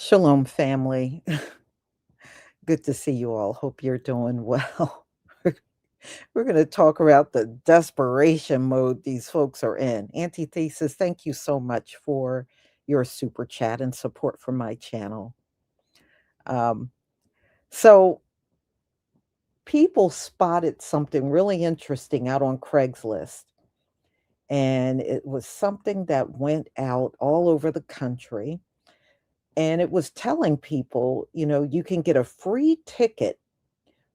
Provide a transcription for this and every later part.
Shalom, family. Good to see you all. Hope you're doing well. We're going to talk about the desperation mode these folks are in. Antithesis, thank you so much for your super chat and support for my channel. Um, so, people spotted something really interesting out on Craigslist, and it was something that went out all over the country. And it was telling people, you can get a free ticket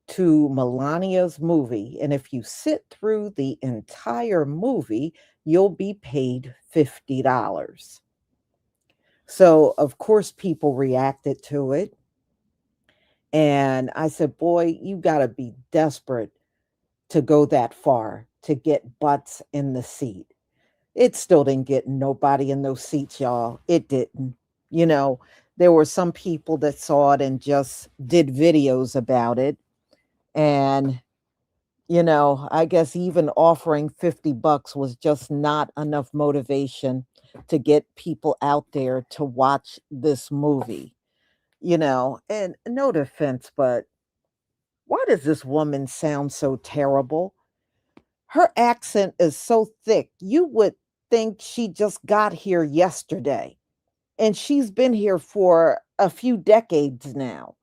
to Melania's movie. And if you sit through the entire movie, you'll be paid $50. So, of course, people reacted to it. And I said, boy, you got to be desperate to go that far to get butts in the seat. It still didn't get nobody in those seats, y'all. It didn't. You know, there were some people that saw it and just did videos about it. And I guess even offering $50 was just not enough motivation to get people out there to watch this movie. And no defense, but why does this woman sound so terrible? Her accent is so thick. You would think she just got here yesterday, and she's been here for a few decades now.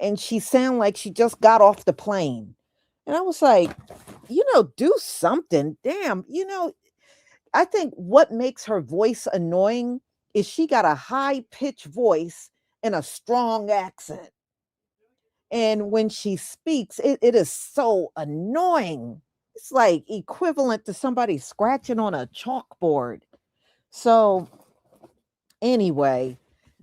And she sound like she just got off the plane. And I was like, do something. Damn, I think what makes her voice annoying is she got a high pitched voice and a strong accent. And when she speaks, it is so annoying. It's like equivalent to somebody scratching on a chalkboard. So, anyway,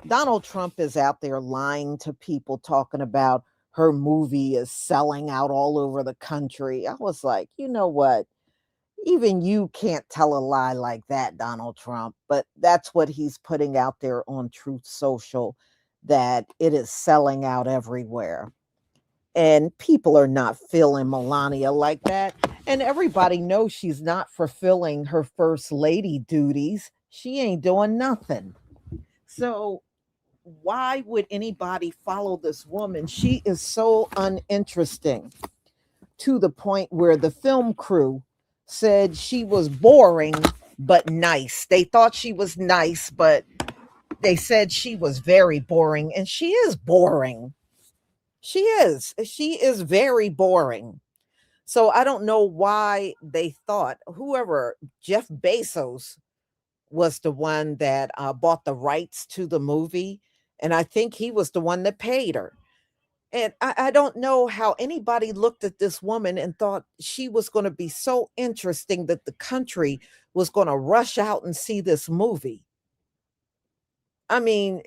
Donald Trump is out there lying to people, talking about her movie is selling out all over the country. I was like, you know what? Even you can't tell a lie like that, Donald Trump. But that's what he's putting out there on Truth Social, that it is selling out everywhere. And people are not feeling Melania like that. And everybody knows she's not fulfilling her first lady duties. She ain't doing nothing. So why would anybody follow this woman? She is so uninteresting, to the point where the film crew said she was boring but nice. They thought she was nice, but they said she was very boring, and she is boring. She is. She is very boring. So I don't know why they thought whoever Jeff Bezos was the one that bought the rights to the movie. And I think he was the one that paid her. And I don't know how anybody looked at this woman and thought she was going to be so interesting that the country was going to rush out and see this movie. I mean,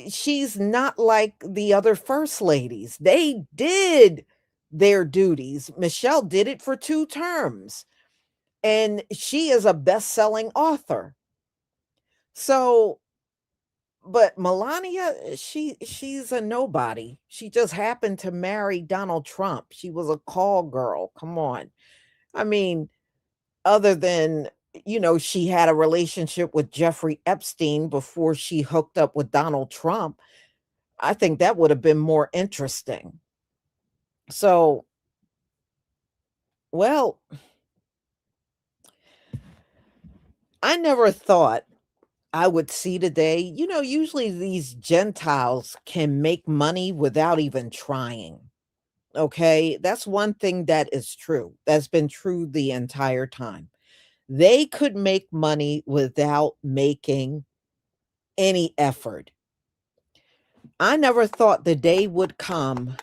she's not like the other first ladies. They did their duties. Michelle did it for 2 terms, and she is a best-selling author. So, but Melania, she's a nobody. She just happened to marry Donald Trump. She was a call girl. Come on. I mean, other than, she had a relationship with Jeffrey Epstein before she hooked up with Donald Trump. I think that would have been more interesting. So, well, I never thought I would see today. Usually these Gentiles can make money without even trying. Okay. That's one thing that is true. That's been true the entire time. They could make money without making any effort. I never thought the day would come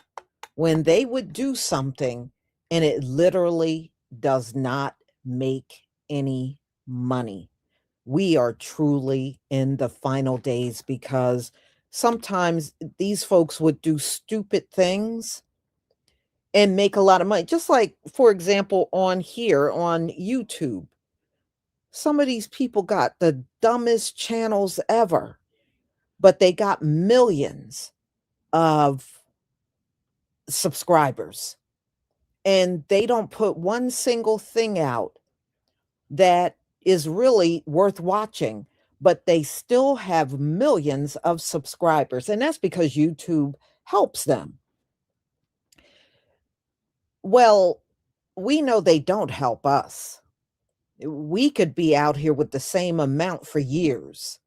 when they would do something and it literally does not make any money. We are truly in the final days, because sometimes these folks would do stupid things and make a lot of money. Just like, for example, on here on YouTube, some of these people got the dumbest channels ever, but they got millions of subscribers, and they don't put one single thing out that is really worth watching. but they still have millions of subscribers. And that's because YouTube helps them. Well, we know they don't help us. We could be out here with the same amount for years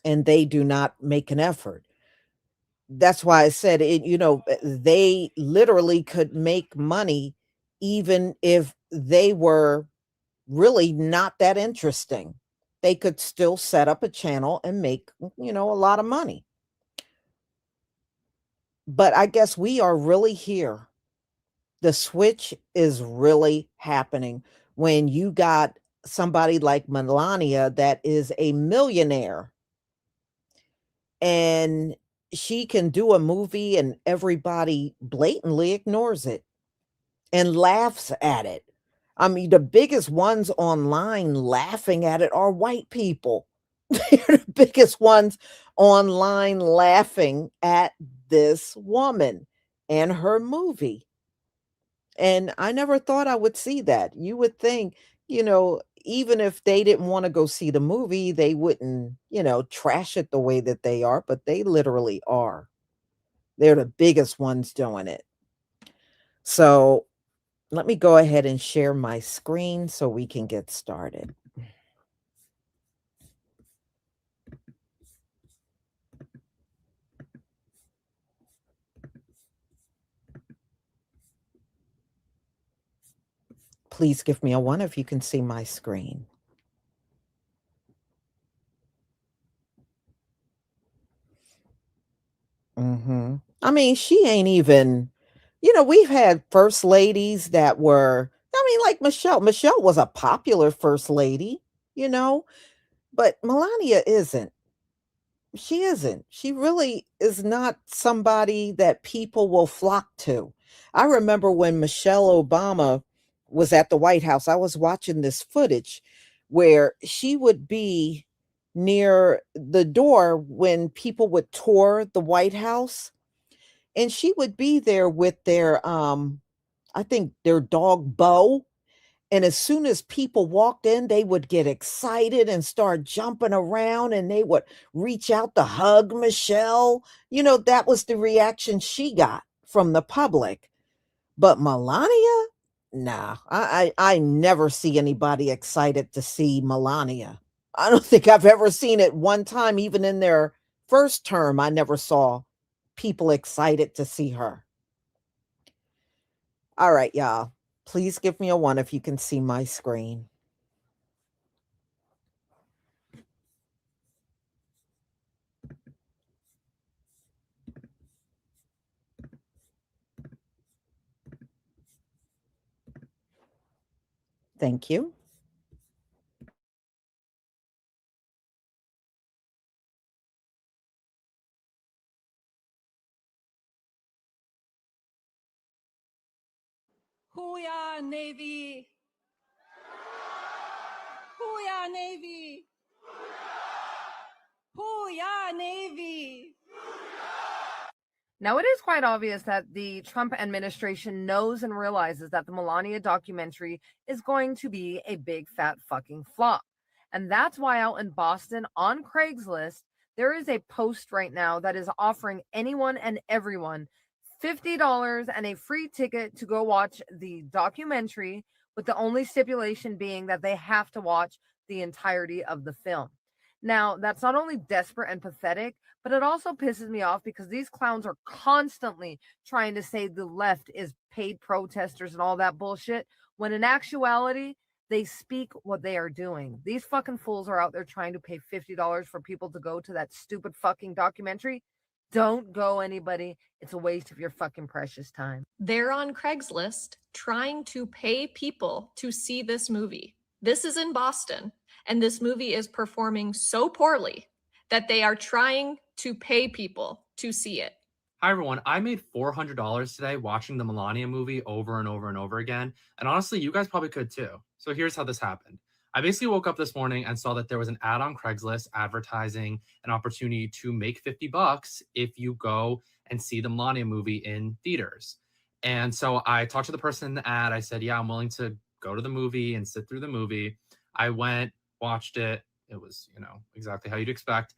and they do not make an effort. That's why I said it, they literally could make money even if they were really not that interesting. They could still set up a channel and make, a lot of money. But I guess we are really here. The switch is really happening when you got somebody like Melania that is a millionaire and she can do a movie and everybody blatantly ignores it and laughs at it. I mean, the biggest ones online laughing at it are white people. They're the biggest ones online laughing at this woman and her movie. And I never thought I would see that. You would think, even if they didn't want to go see the movie, they wouldn't, trash it the way that they are, but they literally are. They're the biggest ones doing it. So let me go ahead and share my screen so we can get started. Please give me a 1 if you can see my screen. I mean, she ain't even, we've had first ladies that were, I mean, like Michelle. Michelle was a popular first lady, you know, but Melania isn't. She isn't. She really is not somebody that people will flock to. I remember when Michelle Obama was at the White House, I was watching this footage where she would be near the door when people would tour the White House, and she would be there with their I think their dog Bo, and as soon as people walked in, they would get excited and start jumping around and they would reach out to hug Michelle. That was the reaction she got from the public. But Melania, nah, I never see anybody excited to see Melania. I don't think I've ever seen it one time, even in their first term. I never saw people excited to see her. All right, y'all. Please give me a 1 if you can see my screen. Thank you. Hooyah, Navy! Hooyah, Navy! Hooyah, Navy! Now, it is quite obvious that the Trump administration knows and realizes that the Melania documentary is going to be a big fat fucking flop. And that's why out in Boston on Craigslist, there is a post right now that is offering anyone and everyone $50 and a free ticket to go watch the documentary, with the only stipulation being that they have to watch the entirety of the film. Now, that's not only desperate and pathetic, but it also pisses me off because these clowns are constantly trying to say the left is paid protesters and all that bullshit, when in actuality, they speak what they are doing. These fucking fools are out there trying to pay $50 for people to go to that stupid fucking documentary. Don't go, anybody. It's a waste of your fucking precious time. They're on Craigslist trying to pay people to see this movie. This is in Boston, and this movie is performing so poorly that they are trying to pay people to see it. Hi, everyone. I made $400 today watching the Melania movie over and over and over again. And honestly, you guys probably could too. So here's how this happened. I basically woke up this morning and saw that there was an ad on Craigslist advertising an opportunity to make 50 bucks if you go and see the Melania movie in theaters. And so I talked to the person in the ad. I said, yeah, I'm willing to go to the movie and sit through the movie. I went, watched it, it was, exactly how you'd expect.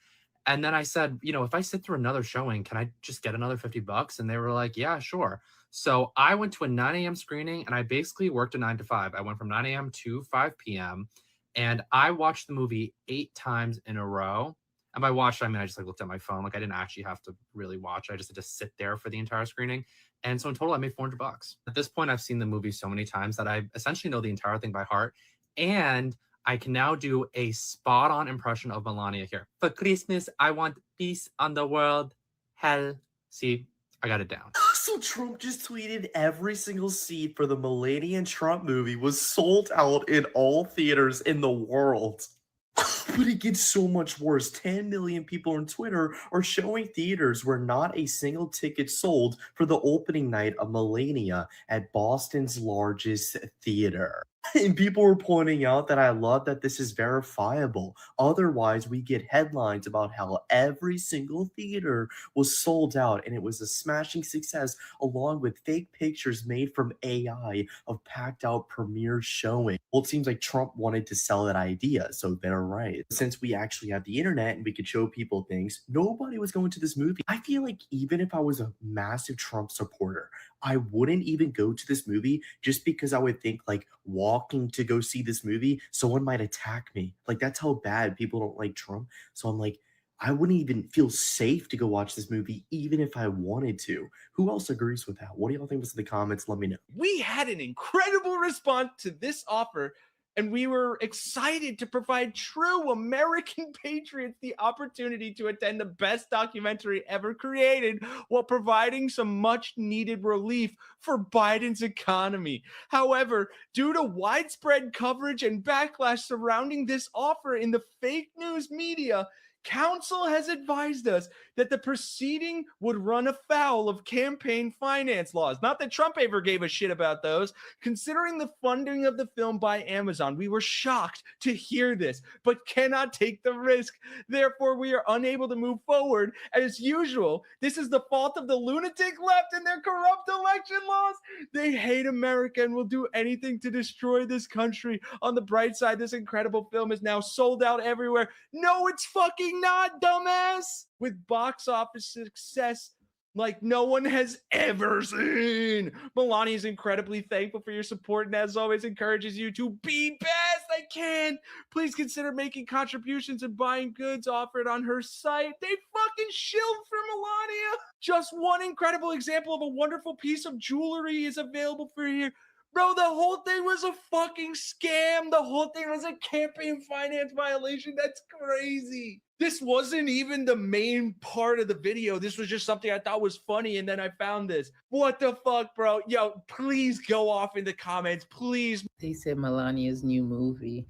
And then I said, if I sit through another showing, can I just get another $50? And they were like, yeah, sure. So I went to a 9 a.m. screening and I basically worked a 9 to 5. I went from 9 a.m. to 5 p.m. and I watched the movie 8 times in a row. And by watched, I mean, I just looked at my phone. Like I didn't actually have to really watch. I just had to sit there for the entire screening. And so in total, I made $400. At this point, I've seen the movie so many times that I essentially know the entire thing by heart. And I can now do a spot on impression of Melania here. For Christmas, I want peace on the world. Hell. See, I got it down. So Trump just tweeted every single seat for the Melania and Trump movie was sold out in all theaters in the world. But it gets so much worse. 10 million people on Twitter are showing theaters where not a single ticket sold for the opening night of Melania at Boston's largest theater. And people were pointing out that I love that this is verifiable. Otherwise, we get headlines about how every single theater was sold out and it was a smashing success, along with fake pictures made from AI of packed out premiere showing. Well, it seems like Trump wanted to sell that idea, so they're right. Since we actually have the internet and we could show people things, nobody was going to this movie. I feel like even if I was a massive Trump supporter, I wouldn't even go to this movie just because I would think like walking to go see this movie, someone might attack me. Like that's how bad people don't like Trump. So I'm like, I wouldn't even feel safe to go watch this movie, even if I wanted to. Who else agrees with that? What do y'all think was in the comments? Let me know. We had an incredible response to this offer, and we were excited to provide true American patriots the opportunity to attend the best documentary ever created while providing some much needed relief for Biden's economy. However, due to widespread coverage and backlash surrounding this offer in the fake news media, counsel has advised us that the proceeding would run afoul of campaign finance laws. Not that Trump ever gave a shit about those. Considering the funding of the film by Amazon, we were shocked to hear this, but cannot take the risk. Therefore, we are unable to move forward. As usual, this is the fault of the lunatic left and their corrupt election laws. They hate America and will do anything to destroy this country. On the bright side, this incredible film is now sold out everywhere. No, it's fucking not, dumbass. With box office success like no one has ever seen. Melania is incredibly thankful for your support and as always encourages you to be best I can. Please consider making contributions and buying goods offered on her site. They fucking shilled for Melania. Just one incredible example of a wonderful piece of jewelry is available for here. Bro, the whole thing was a fucking scam. The whole thing was a campaign finance violation. That's crazy. This wasn't even the main part of the video. This was just something I thought was funny, and then I found this. What the fuck, bro? Yo, please go off in the comments, please. They said Melania's new movie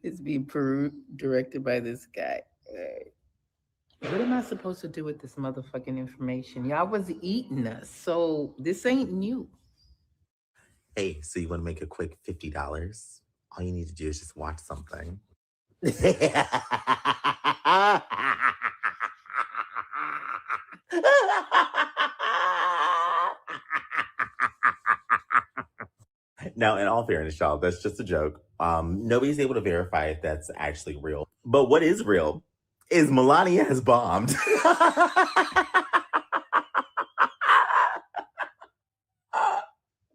is being directed by this guy. What am I supposed to do with this motherfucking information? Y'all was eating us, so this ain't new. Hey, so you want to make a quick $50? All you need to do is just watch something. Now, in all fairness, y'all, that's just a joke. Nobody's able to verify if that's actually real. But what is real is Melania has bombed.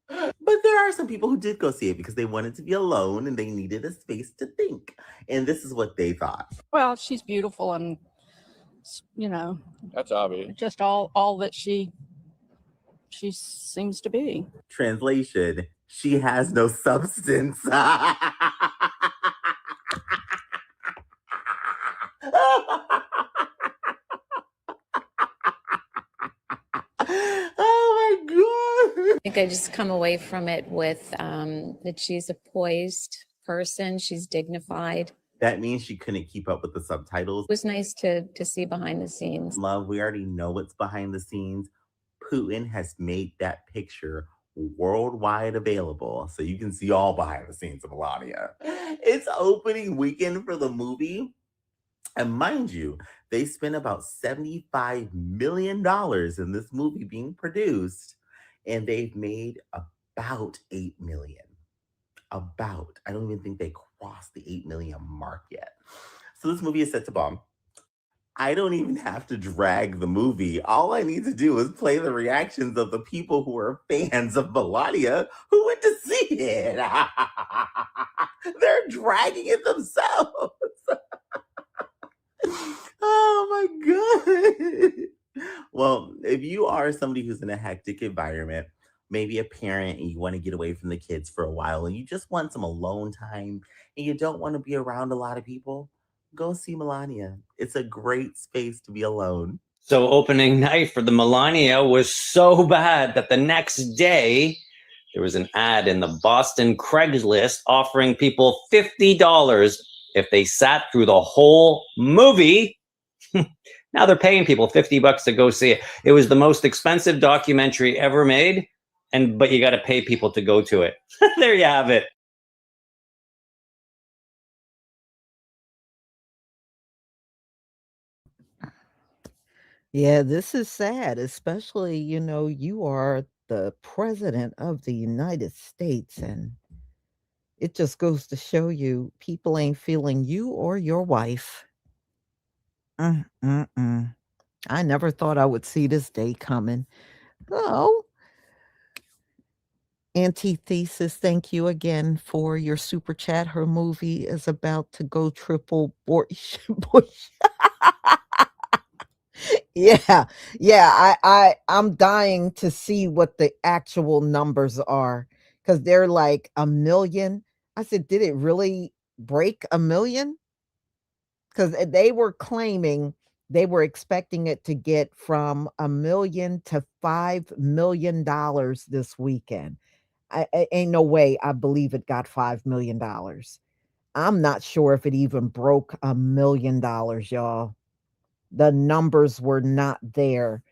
But there are some people who did go see it because they wanted to be alone and they needed a space to think. And this is what they thought. Well, she's beautiful and, you know, that's obvious. Just all that she seems to be. Translation, she has no substance. Oh my God. I think I just come away from it with that she's a poised person. She's dignified. That means she couldn't keep up with the subtitles. It was nice to see behind the scenes. Love, we already know what's behind the scenes. Putin has made that picture worldwide available, so you can see all behind the scenes of Melania. It's opening weekend for the movie. And mind you, they spent about $75 million in this movie being produced, and they've made about $8 million. I don't even think they crossed the 8 million mark yet. So this movie is set to bomb. I don't even have to drag the movie. All I need to do is play the reactions of the people who are fans of Melania who went to see it. They're dragging it themselves. Oh my God. Well, if you are somebody who's in a hectic environment, maybe a parent, and you want to get away from the kids for a while and you just want some alone time and you don't want to be around a lot of people, go see Melania. It's a great space to be alone. So opening night for the Melania was so bad that the next day there was an ad in the Boston Craigslist offering people $50 if they sat through the whole movie. Now they're paying people $50 to go see it. It was the most expensive documentary ever made, but you got to pay people to go to it. There you have it. Yeah, this is sad, especially, you are the president of the United States, and it just goes to show you people ain't feeling you or your wife. Mm. I never thought I would see this day coming. Oh, Antithesis, thank you again for your super chat. Her movie is about to go triple bush. Yeah, yeah. I'm dying to see what the actual numbers are because they're like 1 million. I said, did it really break 1 million? Because they were claiming they were expecting it to get from 1 million to $5 million this weekend. I ain't no way I believe it got $5 million. I'm not sure if it even broke $1 million, y'all. The numbers were not there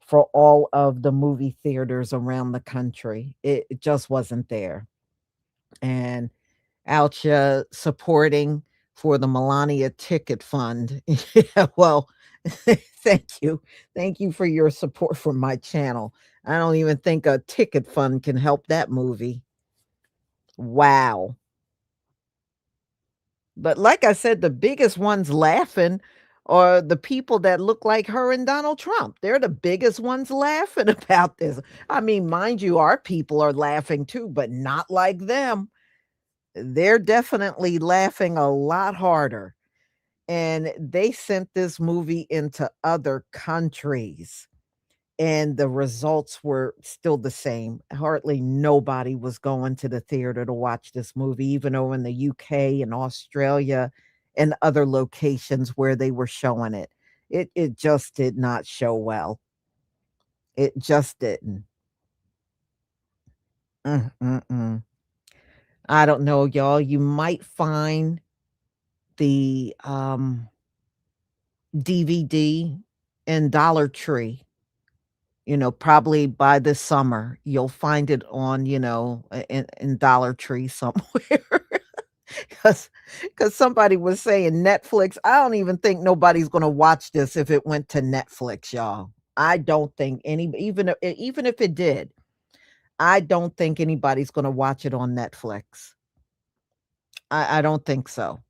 for all of the movie theaters around the country. It just wasn't there. And Alcha supporting for the Melania Ticket Fund. Yeah, well, thank you. Thank you for your support for my channel. I don't even think a ticket fund can help that movie. Wow. But like I said, the biggest ones laughing are the people that look like her and Donald Trump. They're the biggest ones laughing about this. I mean, mind you, our people are laughing too, but not like them. They're definitely laughing a lot harder. And they sent this movie into other countries, and the results were still the same. Hardly nobody was going to the theater to watch this movie, even over in the UK and Australia and other locations where they were showing it. It just did not show well. It just didn't. Mm. I don't know, y'all. You might find the DVD in Dollar Tree. Probably by this summer, you'll find it on, in Dollar Tree somewhere. Because somebody was saying Netflix. I don't even think nobody's gonna watch this if it went to Netflix, y'all. I don't think even if it did, I don't think anybody's gonna watch it on Netflix. I don't think so.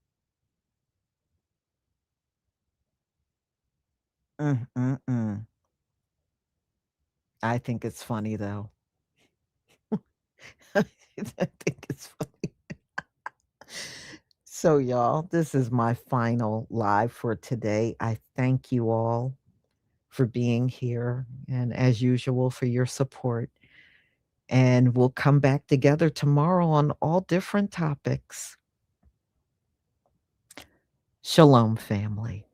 Mm. I think it's funny though. I think it's funny. So, y'all, this is my final live for today. I thank you all for being here and, as usual, for your support. And we'll come back together tomorrow on all different topics. Shalom, family.